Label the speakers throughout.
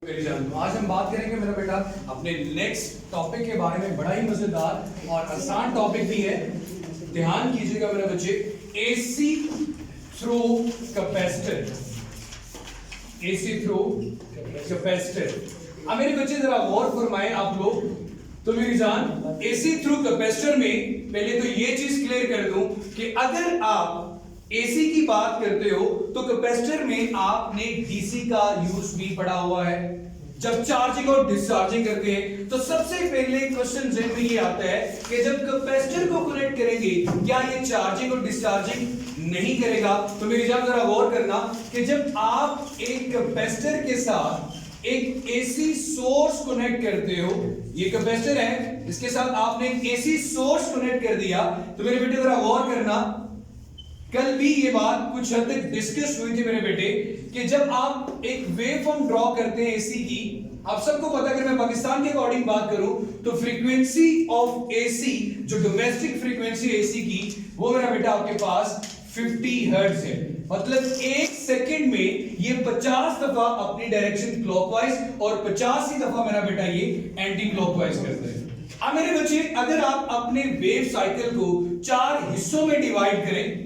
Speaker 1: आज हम बात करेंगे मेरा बेटा अपने नेक्स्ट टॉपिक के बारे में। बड़ा ही मजेदार और आसान टॉपिक भी है, ध्यान कीजिएगा मेरे बच्चे। AC through capacitor, AC through capacitor. अब मेरे बच्चे जरा गौर फरमाएं आप लोग, तो मेरी जान एसी थ्रू कैपेसिटर में पहले तो ये चीज क्लियर कर दूं कि अगर आप एसी की बात करते हो तो कैपेसिटर में आपने डीसी का यूज भी पढ़ा हुआ है। जब चार्जिंग और डिस्चार्जिंग करते हैं तो सबसे पहले क्वेश्चन जहन में ये आता है कि जब कैपेसिटर को कनेक्ट करेंगे क्या ये चार्जिंग और डिस्चार्जिंग नहीं करेगा? तो मेरी जान जरा गौर करना कि जब आप एक कैपेसिटर के साथ एक एसी सोर्स कनेक्ट करते हो, ये कैपेसिटर है, इसके साथ आपने एक एसी सोर्स कनेक्ट कर दिया, तो मेरे बेटे जरा गौर करना, कल भी ये बात कुछ हद तक डिस्कस हुई थी मेरे बेटे कि जब आप एक वेव फॉर्म ड्रॉ करते हैं एसी की, आप सबको पता है, अगर मैं पाकिस्तान के अकॉर्डिंग बात करूं तो फ्रीक्वेंसी ऑफ एसी, जो डोमेस्टिक फ्रीक्वेंसी एसी की, वो मेरा बेटा आपके पास 50 हर्ट्ज है। मतलब एक सेकंड में ये 50 दफा अपनी डायरेक्शन क्लॉकवाइज और 50 ही दफा मेरा बेटा ये एंटी क्लॉकवाइज करता है। अब मेरे बच्चे अगर आप अपने वेव साइकिल को 4 हिस्सों में डिवाइड करें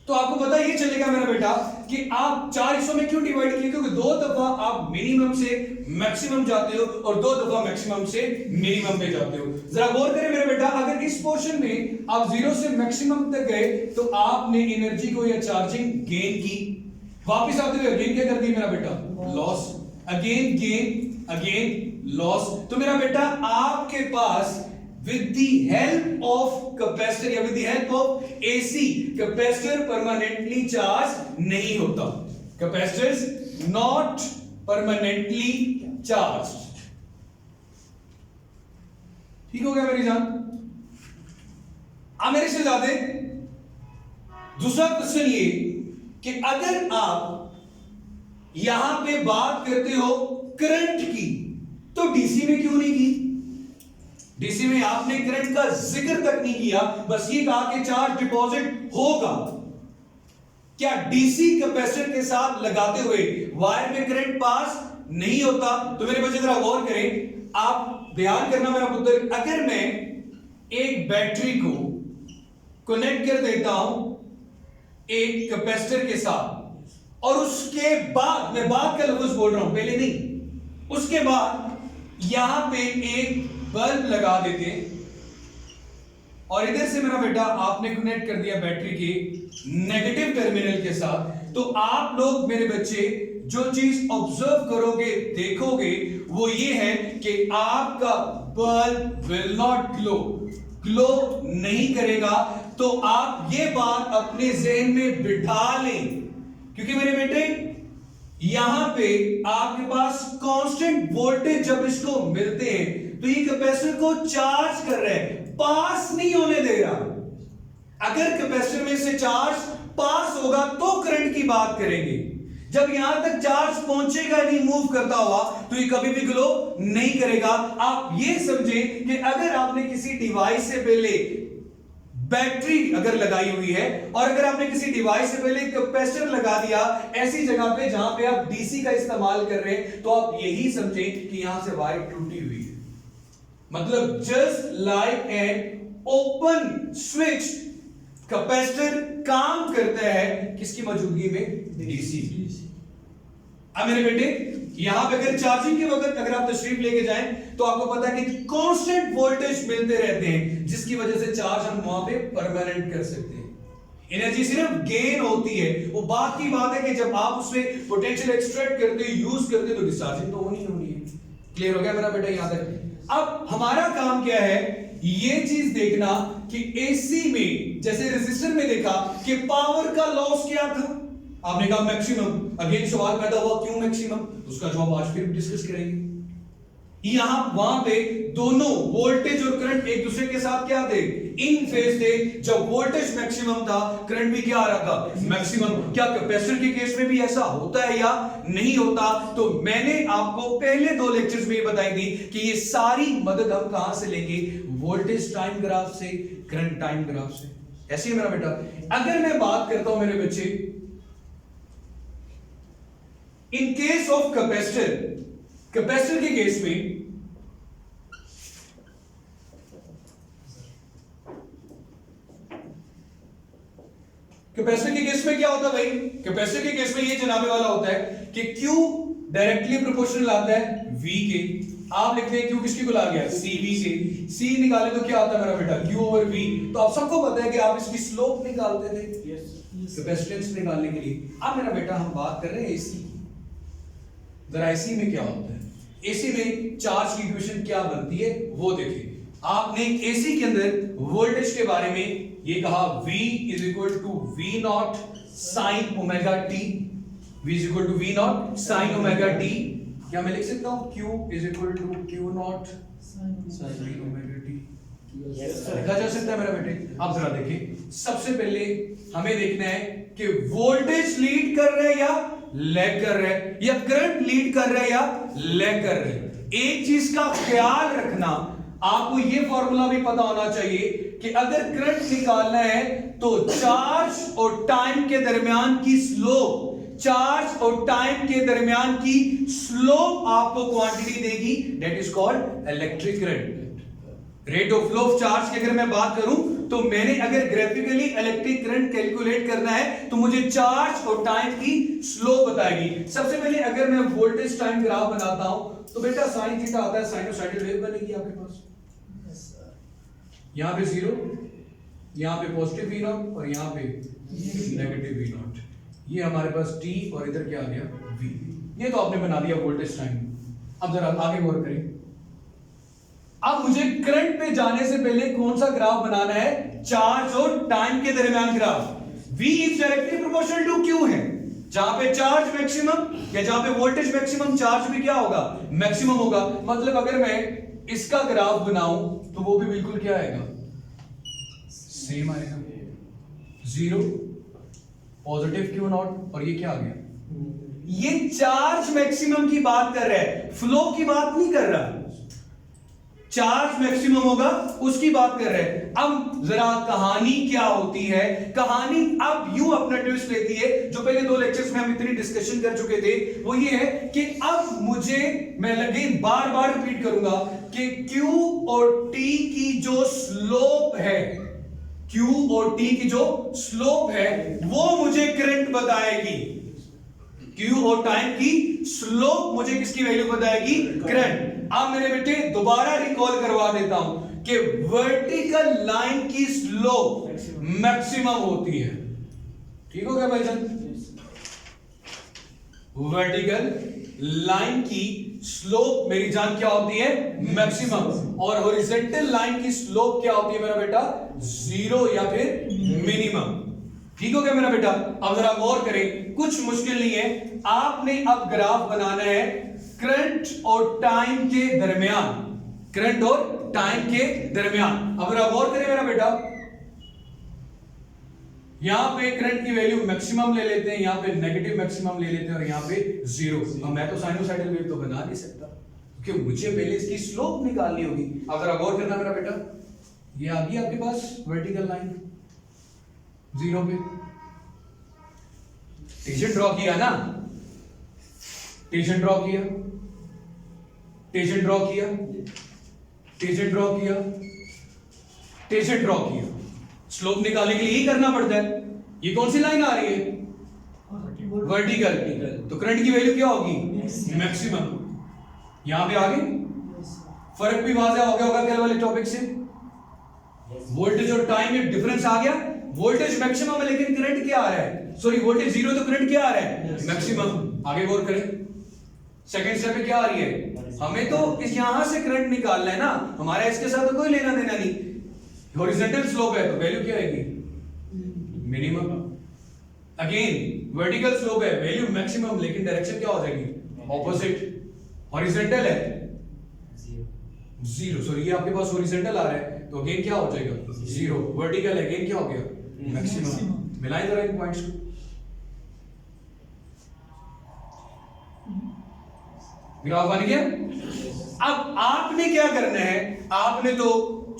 Speaker 1: तो आपको पता ये चलेगा मेरा बेटा कि आप 4 हिस्सों में क्यों डिवाइड किए, क्योंकि 2 दफा आप मिनिमम से मैक्सिमम जाते हो और 2 दफा मैक्सिमम से मिनिमम पे जाते हो। जरा गौर करें मेरे बेटा, अगर इस पोर्शन में आप 0 से मैक्सिमम तक गए तो आपने एनर्जी को या चार्जिंग गेन की, वापस आते हुए अगेन क्या कर दी मेरा बेटा? Loss. Again gain, again loss. तो मेरा बेटा आपके पास with the help of capacitor या with the help of AC, capacitor permanently charged नहीं होता। Capacitors not permanently charged। ठीक हो गया मेरी जान? अब मेरे से ज्यादा दूसरा क्वेश्चन ये कि अगर आप यहां पे बात करते हो करंट की, तो डीसी में क्यों नहीं की? डीसी में आपने करंट का जिक्र तक नहीं किया, बस ये कहा कि चार्ज डिपॉजिट होगा। क्या डीसी कैपेसिटर के साथ लगाते हुए वायर में करंट पास नहीं होता? तो मेरे बच्चे जरा गौर करें, आप ध्यान करना मेरा पुत्र, अगर मैं एक बैटरी को कनेक्ट कर देता हूं एक कैपेसिटर के साथ और उसके बाद, मैं बाद का लफ्ज बोल रहा हूं पहले नहीं, उसके बाद यहां पे एक बल्ब लगा देते और इधर से मेरा बेटा आपने कनेक्ट कर दिया बैटरी के नेगेटिव टर्मिनल के साथ, तो आप लोग मेरे बच्चे जो चीज ऑब्जर्व करोगे, देखोगे, वो ये है कि आपका बल्ब विल नॉट ग्लो नहीं करेगा। तो आप ये बात अपने जहन में बिठा लें, क्योंकि मेरे बेटे यहां पे आपके पास कांस्टेंट वोल्टेज जब इसको मिलते हैं तो ये कैपेसिटर को चार्ज कर रहे हैं, पास नहीं होने दे रहा। अगर कैपेसिटर में से चार्ज पास होगा तो करंट की बात करेंगे, जब यहां तक चार्ज पहुंचेगा नहीं मूव करता हुआ तो ये कभी भी ग्लो नहीं करेगा। आप ये समझें कि अगर आपने किसी डिवाइस से पहले बैटरी अगर लगाई हुई है और अगर आपने किसी डिवाइस से पहले कैपेसिटर लगा दिया ऐसी जगह पे जहां पे आप डीसी का इस्तेमाल कर रहे हैं, तो आप यही समझें कि यहां से वायर टूटी हुई है। मतलब just like an open switch, capacitor काम करता है किसकी मौजूदगी में? डीसी। अब मेरे बेटे यहां पे अगर चार्जिंग के वक्त अगर आप तशरीफ लेके जाएं तो आपको पता है कि कांस्टेंट वोल्टेज मिलते रहते हैं, जिसकी वजह से चार्ज हम वहां पे परमानेंट कर सकते हैं। एनर्जी सिर्फ गेन होती है। वो बात की बात है कि जब आप उसमें पोटेंशियल एक्सट्रैक्ट करते हो, यूज करते हो, तो डिस्चार्जिंग तो होनी है। क्लियर हो गया मेरा बेटा यहां तक? अब हमारा काम क्या है, ये चीज देखना कि एसी में जैसे रेजिस्टर में देखा कि पावर का लॉस क्या था, आपने कहा मैक्सिमम। अगेन सवाल पैदा हुआ क्यों मैक्सिमम? उसका जवाब आज फिर डिस्कस करेंगे। यहां वहां पे दोनों वोल्टेज और करंट एक दूसरे के साथ क्या थे? इन फेज थे। जब वोल्टेज मैक्सिमम था करंट भी क्या आ रहा था? मैक्सिमम। क्या कैपेसिटर के केस में भी ऐसा होता है या नहीं होता? तो मैंने आपको पहले 2 लेक्चर्स में ये बताई थी कि ये सारी मदद हम कहां से लेंगे? वोल्टेज टाइम ग्राफ से, करंट टाइम ग्राफ से। ऐसे ही मेरा बेटा, अगर मैं बात करता हूं मेरे बच्चे in case of capacitor, capacitor के केस में कैपेसिटर के केस में क्या होता है भाई? कैपेसिटर के केस में ये जनाबे वाला होता है कि Q डायरेक्टली प्रोपोर्शनल आता है V के। आप लिखते हैं Q किसकी बुला गया? CV से। C निकाले तो क्या आता है मेरा बेटा? Q over V। तो आप सबको पता है कि आप इसकी स्लोप निकालते थे कैपेसिटेंस निकालने के लिए। अब मेरा बेटा हम बात कर रहे हैं AC की। जरा AC में क्या होता है? AC में चार्ज की इक्वेशन क्या बनती है वो देखिए। आपने AC के अंदर वोल्टेज के बारे में ये कहा V is equal to V naught sin omega t। V is equal to V naught sin omega t। क्या मैं लिख सकता हूं Q is equal to Q naught sin omega t? लिखा जा सकता है मेरा बेटे। आप जरा देखिए, सबसे पहले हमें देखना है कि वोल्टेज लीड कर रहे हैं या लैग कर रहे हैं, या करंट लीड कर रहे हैं या लैग कर रहे हैं। एक चीज का ख्याल रखना, आपको यह फॉर्मूला भी पता होना चाहिए कि अगर करंट निकालना है तो चार्ज और टाइम के दरमियान की स्लोप, चार्ज और टाइम के दरमियान की स्लोप आपको क्वांटिटी देगी, that is called electric current. Rate of flow of charge की अगर मैं बात करूं तो मैंने अगर ग्राफिकली इलेक्ट्रिक करंट कैलकुलेट करना है तो मुझे चार्ज और टाइम की स्लोप बताएगी। सबसे पहले अगर मैं वोल्टेज टाइम ग्राफ बनाता हूं तो बेटा साइन थीटा आता है, साइनोसॉइडल वेव बनेगी आपके पास। यहां पे जीरो, यहां पे पॉजिटिव वी नॉट और यहां पे नेगेटिव वी नॉट। ये हमारे पास टी और इधर क्या आ गया वी। ये तो आपने बना दिया वोल्टेज टाइम। अब जरा आगे गौर करें। अब मुझे करंट पे जाने से पहले कौन सा ग्राफ बनाना है? चार्ज और टाइम के दरमियान graph. V is directly proportional to Q है। जहां पे चार्ज मैक्सिमम या जहां पे वोल्टेज मैक्सिमम, चार्ज भी क्या होगा? मैक्सिमम होगा। मतलब अगर मैं इसका ग्राफ बनाऊं तो वो भी बिल्कुल क्या आएगा? सेम आएगा। जीरो, पॉजिटिव Q नॉट और ये क्या आ गया? ये चार्ज मैक्सिमम की बात कर रहा है, फ्लो की बात नहीं कर रहा। चार्ज मैक्सिमम होगा उसकी बात कर रहे हैं। अब जरा कहानी क्या होती है? कहानी अब यूं अपना ट्विस्ट लेती है, जो पहले 2 लेक्चर्स में हम इतनी डिस्कशन कर चुके थे, वो ये है कि अब मुझे, मैं लगे बार बार रिपीट करूंगा कि Q और T की जो स्लोप है, Q और T की जो स्लोप है वो मुझे करंट बताएगी। Q और टाइम की स्लोप मुझे किसकी वैल्यू बताएगी? करंट। अब मेरे बेटे दोबारा रिकॉल करवा देता हूं कि वर्टिकल लाइन की स्लोप मैक्सिमम होती है। ठीक हो गया भाईजान? वर्टिकल लाइन की स्लोप मेरी जान क्या होती है? मैक्सिमम। और हॉरिजॉन्टल लाइन की स्लोप क्या होती है मेरा बेटा? जीरो या फिर मिनिमम। ठीक हो गया मेरा बेटा? अब जरा गौर करें, कुछ मुश्किल नहीं है। आपने अब ग्राफ बनाना है करंट और टाइम के दरमियान, करंट और टाइम के दरमियान। अब जरा गौर करें मेरा बेटा, यहां पे करंट की वैल्यू मैक्सिमम ले लेते हैं, यहां पे नेगेटिव मैक्सिमम ले लेते हैं और यहां पे जीरो। अब मैं तो साइनोसॉइडल वेव तो बना नहीं सकता क्योंकि मुझे पहले इसकी स्लोप निकालनी होगी। अब जरा गौर करना मेरा बेटा, ये आ गई आपके पास वर्टिकल लाइन जीरो पे। टेंशन ड्रॉ किया ना, टेंशन ड्रॉ किया, टेंशन ड्रॉ किया, टेंशन ड्रॉ किया, टेंशन ड्रॉ किया। स्लोप निकालने के लिए ही करना पड़ता है। ये कौन सी लाइन आ रही है? वर्टिकल। तो करंट की वैल्यू क्या होगी? मैक्सिमम। यहां पे आ गई, फर्क भी वाज़ेह हो गया होगा कल वाले टॉपिक से। वोल्टेज और टाइम में डिफरेंस आ गया। वोल्टेज मैक्सिमम है लेकिन करंट क्या आ रहा है? सॉरी, वोल्टेज जीरो तो करंट क्या आ रहा है? मैक्सिमम। आगे गौर करें, सेकंड स्टेप पे क्या आ रही है? हमें तो इस यहां से करंट निकालना है ना, हमारा इसके साथ तो कोई लेना देना नहीं। हॉरिजॉन्टल स्लोप है तो वैल्यू क्या आएगी? मिनिमम। अगेन वर्टिकल स्लोप है, वैल्यू मैक्सिमम, लेकिन डायरेक्शन क्या हो जाएगी? ऑपोजिट। हॉरिजॉन्टल है जीरो, सॉरी ये आपके पास हॉरिजॉन्टल आ रहा है तो अगेन क्या हो जाएगा? जीरो। वर्टिकल है, अगेन क्या हो गया? मैक्सिमम। मिलाएं जरा इन पॉइंट्स को। ग्राफ बन गया। अब आपने क्या करना है? आपने तो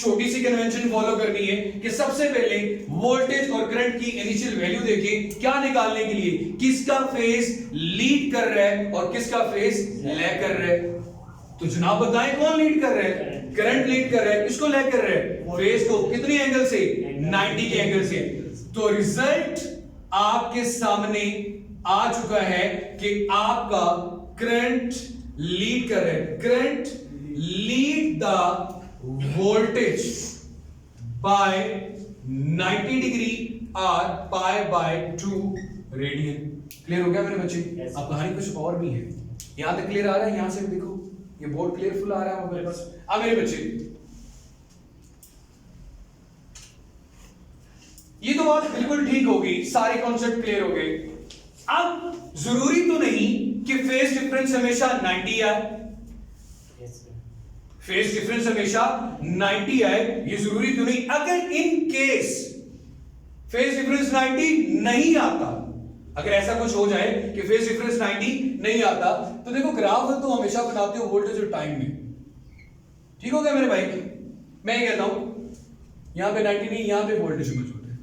Speaker 1: छोटी सी कन्वेंशन फॉलो करनी है कि सबसे पहले वोल्टेज और करंट की इनिशियल वैल्यू देखें, क्या निकालने के लिए, किसका फेज लीड कर रहा है और किसका फेज लैग कर रहा है। तो जनाब बताएं कौन लीड कर रहा है? करंट लीड कर रहा है। किसको लैग कर रहा है? फेज को। कितनी एंगल से? 90 के एंगल से। तो रिजल्ट आपके सामने आ चुका है कि आपका करंट लीड कर रहा है। Current lead the voltage bye 90 degree और पाई बाय 2 रेडियन। क्लियर हो गया मेरे बच्चे? अब कहानी कुछ और भी है। यहां तक क्लियर आ रहा है? यहां से भी देखो, ये बोर्ड क्लियरफुल आ रहा है मेरे पास। अब मेरे बच्चे, ये तो बात बिल्कुल ठीक होगी, सारे कॉन्सेप्ट क्लियर हो गए। अब जरूरी तो नहीं कि फेज डिफरेंस हमेशा 90 आए, फेज डिफरेंस हमेशा 90 आए, ये जरूरी तो नहीं। अगर इन केस फेज डिफरेंस 90 नहीं आता, अगर ऐसा कुछ हो जाए कि फेज डिफरेंस 90 नहीं आता, तो देखो ग्राफ तो हमेशा बनाते हो वोल्टेज और टाइम में। ठीक हो गया मेरे भाई? मैं ये कहता हूं यहां पे 90 नहीं, यहां पे वोल्टेज मौजूद है,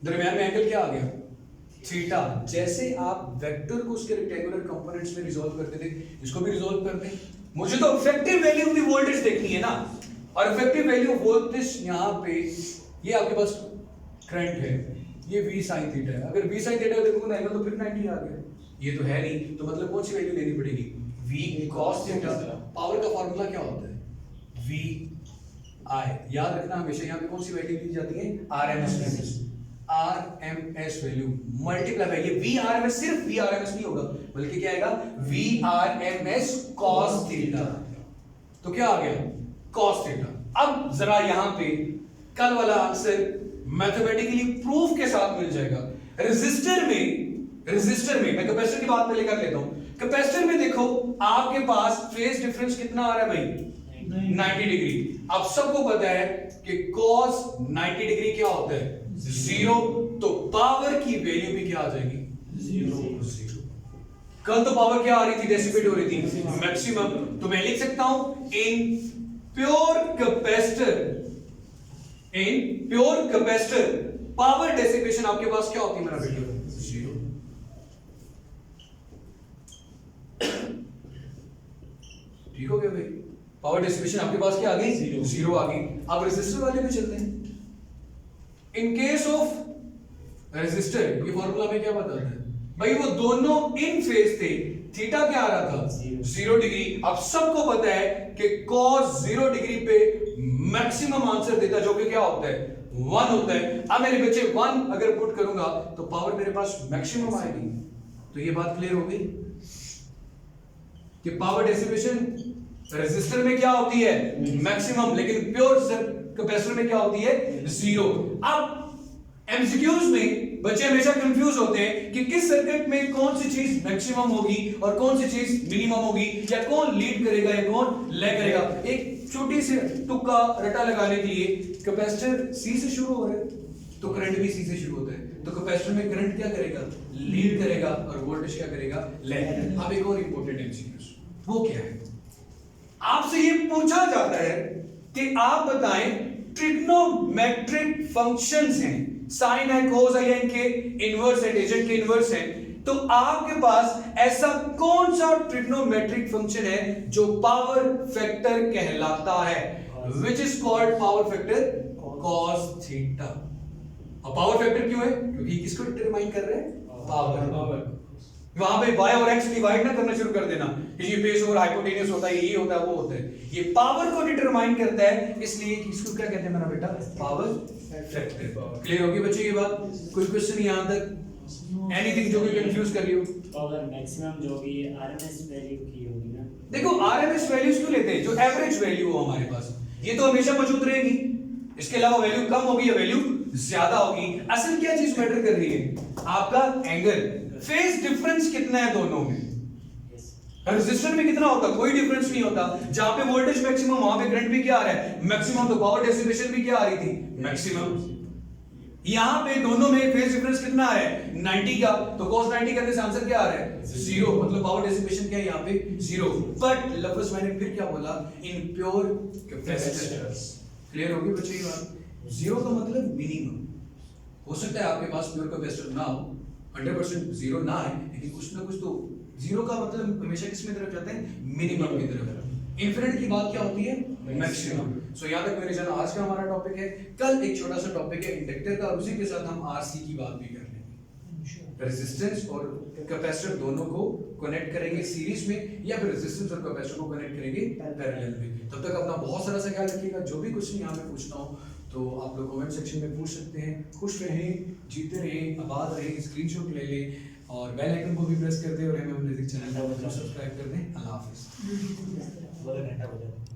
Speaker 1: दरमियान में एंगल क्या आ गया? थीटा। जैसे आप वेक्टर को उसके रेक्टेंगुलर कंपोनेंट्स में रिजॉल्व करते थे, इसको भी रिजॉल्व करते हैं। मुझे तो effective value of the voltage देखनी है ना, और इफेक्टिव वैल्यू ऑफ वोल्टेज यहां पे, ये आपके पास करंट है, ये v sin थीटा है। अगर v sin थीटा देखोगे एंगल तो फिर 90 आ गया। ये तो है नहीं, तो मतलब कौन सी वैल्यू लेनी पड़ेगी? v cos theta. पावर का फार्मूला क्या होता है? v i। याद रखना हमेशा यहां पे कौन सी वैल्यू दी जाती है? rms value. RMS value multiply by, ये VRMS सिर्फ VRMS नहीं होगा, बल्कि क्या आएगा? VRMS cos theta. तो क्या आ गया? cos theta. अब जरा यहां पे कल वाला आंसर मैथमेटिकली प्रूफ के साथ मिल जाएगा। रेजिस्टर में मैं कैपेसिटर की बात पहले कर लेता हूं। कैपेसिटर में देखो आपके पास फेज डिफरेंस कितना आ रहा है भाई? 90 डिग्री। अब सबको पता है कि cos 90 डिग्री क्या होता है? 0। तो पावर की वैल्यू भी क्या आ जाएगी? 0। कल तो पावर क्या आ रही थी? डेसिपेट हो रही थी, मैक्सिमम। तो मैं लिख सकता हूं in pure capacitor power dissipation आपके पास क्या होती है मेरा बेटा? 0। ठीक हो गया भाई? पावर डेसिपेशन आपके पास क्या आ गई? 0 आ गई। अब रेजिस्टर वाले पे चलते हैं। इन केस ऑफ रेजिस्टर, ये फॉर्मूला में क्या बताता है भाई? वो दोनों इन फेज थे, थीटा क्या आ रहा था? 0 डिग्री। अब सबको पता है कि cos 0 डिग्री पे मैक्सिमम आंसर देता, जो कि क्या होता है? 1 होता है। अब मेरे बच्चे 1 अगर पुट करूंगा तो पावर मेरे पास मैक्सिमम आएगी। तो ये बात क्लियर हो गई कि पावर डेसिपेशन रेजिस्टर में क्या होती है? मैक्सिमम, लेकिन प्योर कैपेसिटर में क्या होती है? 0। अब एमसीक्यूज में बच्चे हमेशा कंफ्यूज होते हैं कि किस सर्किट में कौन सी चीज मैक्सिमम होगी और कौन सी चीज मिनिमम होगी, या कौन लीड करेगा या कौन लैग करेगा। एक छोटी सी तुक्का रटा लगाने के लिए, कैपेसिटर सी से शुरू हो रहा है तो करंट भी सी से शुरू होता है, तो कैपेसिटर में करंट क्या करेगा? लीड करेगा, और वोल्टेज क्या करेगा? लैग। अब एक और इंपॉर्टेंट एमसीक्यूज, वो क्या है? आपसे ये पूछा जाता है कि आप बताएं ट्रिग्नोमेट्रिक फंक्शंस हैं, साइन है, कोस है, इनके इनवर्स है, टेंजेंट के इनवर्स है, तो आपके पास ऐसा कौन सा ट्रिग्नोमेट्रिक फंक्शन है जो पावर फैक्टर कहलाता है? Which is called power factor? cos theta. और पावर फैक्टर क्यों है? क्योंकि किसको डिटरमाइन कर रहे हैं? पावर। वहां पे y और x डिवाइड ना करना शुरू कर देना, ये बेस और हाइपोटेन्यूस होता है, ये होता है, वो होता है। ये पावर को डिटरमाइन करता है, इसलिए इसको क्या कहते हैं मेरा बेटा? Power factor. क्लियर होगी बच्चे ये बात? कोई क्वेश्चन यहां तक? एनीथिंग जो भी कंफ्यूज कर रही हो?
Speaker 2: पावर मैक्सिमम जो भी आरएमएस वैल्यू की होगी ना।
Speaker 1: देखो आरएमएस वैल्यूज क्यों लेते हैं? जो एवरेज वैल्यू हो हमारे पास, ये तो हमेशा मौजूद रहेगी। इसके अलावा वैल्यू कम होगी या वैल्यू ज्यादा होगी। असल क्या चीज मैटर कर रही है? आपका एंगल। फेज डिफरेंस कितना है दोनों में? रेजिस्टर में कितना होता? कोई डिफरेंस नहीं होता। जहां पे वोल्टेज मैक्सिमम, वहां पे करंट भी क्या आ रहा है? मैक्सिमम। तो पावर डेसिपेशन भी क्या आ रही थी? मैक्सिमम। यहां पे दोनों में फेज डिफरेंस कितना है? 90 का। तो cos 90 करने से आंसर क्या आ रहा है? 0। मतलब पावर डेसिपेशन क्या है यहां पे? 0। बट लफ्ज मैंने फिर क्या बोला? In pure capacitors.
Speaker 3: क्लियर होगी बच्चे ये बात? जीरो का मतलब मिनिमम। हो सकता है आपके पास प्योर कैपेसिटर ना हो, 100% जीरो ना है, लेकिन कुछ ना कुछ तो जीरो का मतलब हमेशा किस में तरफ जाते हैं? मिनिमम की तरफ। इन्फिनिट की बात क्या होती है? मैक्सिमम। सो यहाँ तक मेरे जान आज का हमारा टॉपिक है। कल एक छोटा सा टॉपिक है इंडक्टर का, और उसी के साथ हम आरसी की बात भी कर लेंगे। रेजिस्टेंस और कैपेसिटर दोनों को कनेक्ट करेंगे सीरीज में, या फिर रेजिस्टेंस और कैपेसिटर को कनेक्ट करेंगे पैरेलल में। तब तक अपना बहुत सारा सा ख्याल रखिएगा। जो भी क्वेश्चन यहाँ पे पूछना हो तो आप लोग कमेंट सेक्शन में पूछ सकते हैं। खुश रहें, जीते रहें, आबाद रहें, स्क्रीनशॉट ले लें और बेल आइकन को भी प्रेस कर दें और हमें म्यूजिक चैनल को सब्सक्राइब कर दें। अल्लाह हाफिज़।
Speaker 2: बोलो घंटा बजा।